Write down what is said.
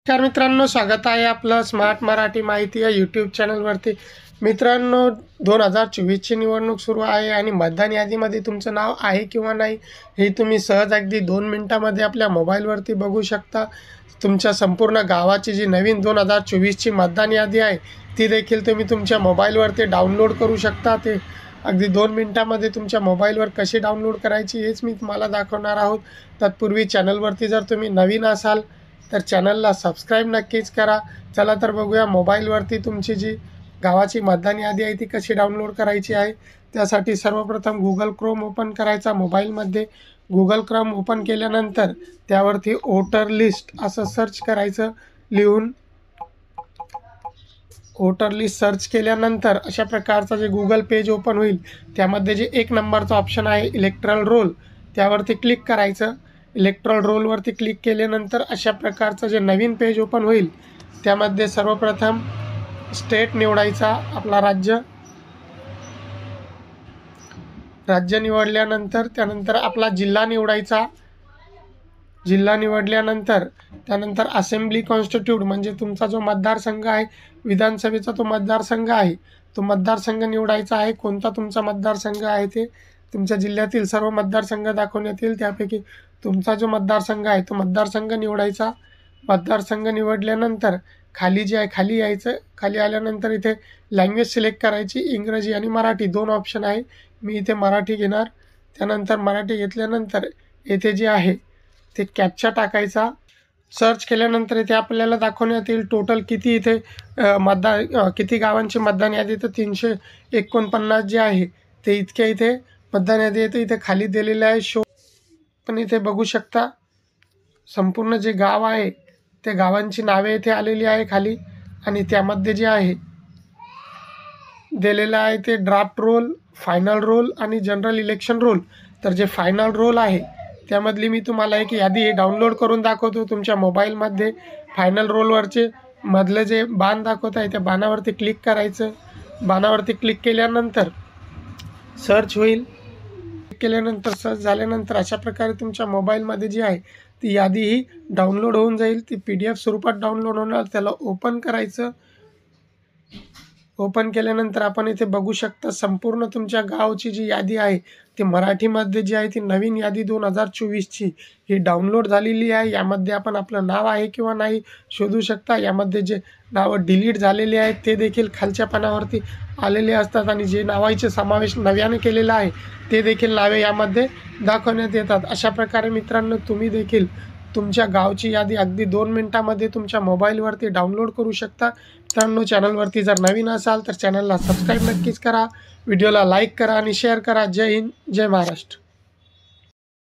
नमस्कार मित्रांनो, स्वागत आहे आपलं स्मार्ट मराठी माहिती या यूट्यूब चॅनलवरती. मित्रांनो, 2024ची निवडणूक सुरू आहे आणि मतदान यादीमध्ये तुमचं नाव आहे किंवा नाही हे तुम्ही सहज अगदी 2 मिनिटांमध्ये आपल्या मोबाईलवरती बघू शकता. तुमच्या संपूर्ण गावाची जी नवीन 2024ची मतदान यादी आहे ती देखील तुम्ही तुमच्या मोबाईलवरती डाउनलोड करू शकता. ते अगदी 2 मिनिटांमध्ये तुमच्या मोबाईलवर कशी डाउनलोड करायची हेच मी तुम्हाला दाखवणार आहोत. तत्पूर्वी चॅनलवरती जर तुम्ही नवीन असाल तर चॅनलला सबस्क्राईब नक्कीच करा. चला तर बघूया मोबाईलवरती तुमची जी गावाची मतदान यादी आहे ती कशी डाउनलोड करायची आहे. त्यासाठी सर्वप्रथम गुगल क्रोम ओपन करायचा. मोबाईलमध्ये गुगल क्रोम ओपन केल्यानंतर त्यावरती वोटर लिस्ट असं सर्च करायचं. लिहून वोटर लिस्ट सर्च केल्यानंतर अशा प्रकारचं जे गुगल पेज ओपन होईल त्यामध्ये जे 1 नंबरचा ऑप्शन आहे इलेक्ट्रल रोल त्यावरती क्लिक करायचं. इलेक्ट्रल रोलवरती क्लिक केल्यानंतर अशा प्रकारचं जे नवीन पेज ओपन होईल त्यामध्ये सर्वप्रथम स्टेट निवडायचा. आपला राज्य निवडल्यानंतर त्यानंतर आपला जिल्हा निवडायचा. जिल्हा निवडल्यानंतर त्यानंतर असेंब्ली कॉन्स्टिट्यूट म्हणजे तुमचा जो मतदारसंघ आहे, विधानसभेचा तो मतदारसंघ आहे, तो मतदारसंघ निवडायचा आहे. कोणता तुमचा मतदारसंघ आहे ते तुमच्या जिल्ह्यातील सर्व मतदारसंघ दाखवण्यात येईल. त्यापैकी तुमचा जो मतदारसंघ आहे तो मतदारसंघ निवडायचा. मतदारसंघ निवडल्यानंतर खाली जे आहे खाली यायचं. खाली आल्यानंतर इथे लँग्वेज सिलेक्ट करायची. इंग्रजी आणि मराठी 2 ऑप्शन आहे. मी इथे मराठी घेणार. त्यानंतर मराठी घेतल्यानंतर येथे जे आहे ते कॅप्चा टाकायचा. सर्च केल्यानंतर इथे आपल्याला दाखवण्यात येईल टोटल किती इथे किती गावांची मतदान यादी. तर 349 जे आहे ते इतक्या इथे मतदान यादी येते. इथे खाली दिलेले आहे शो, पण इथे बघू शकता संपूर्ण जे गाव आहे त्या गावांची नावे इथे आलेली आहे खाली. आणि त्यामध्ये जे आहे दिलेलं आहे ते ड्राफ्ट रोल, फायनल रोल आणि जनरल इलेक्शन रोल. तर जे फायनल रोल आहे त्यामधली मी तुम्हाला एक यादी डाउनलोड करून दाखवतो तुमच्या मोबाईलमध्ये. फायनल रोलवरचे मधलं जे बाण दाखवत आहे त्या बाणावरती क्लिक करायचं. बाणावरती क्लिक केल्यानंतर सर्च होईल. केल्यानंतर सर्च झाल्यानंतर अशा प्रकारे तुमच्या मोबाईलमध्ये जी आहे ती यादी ही डाउनलोड होऊन जाईल. ती PDF स्वरूपात डाउनलोड होणार. त्याला ओपन करायचं. ओपन केल्यानंतर आपण इथे बघू शकता संपूर्ण तुमच्या गावची जी यादी आहे ती मराठीमध्ये जी आहे ती नवीन यादी 2024ची ही डाउनलोड झालेली आहे. यामध्ये आपण आपलं नाव आहे किंवा नाही शोधू शकता. यामध्ये जे नावं डिलीट झालेली आहेत ते देखील खालच्या पानावरती आलेले असतात आणि जे नावाचे समावेश नव्याने केलेला आहे ते देखील नावे यामध्ये दाखवण्यात येतात. अशा प्रकारे मित्रांनो तुम्ही देखील तुमच्या गावची यादी अगदी 2 मिनिटांमध्ये तुमच्या मोबाईलवरती डाउनलोड करू शकता. मित्रांनो, चॅनलवरती जर नवीन असाल तर चॅनलला सबस्क्राईब नक्कीच करा. व्हिडिओला लाईक करा आणि शेअर करा. जय हिंद, जय महाराष्ट्र.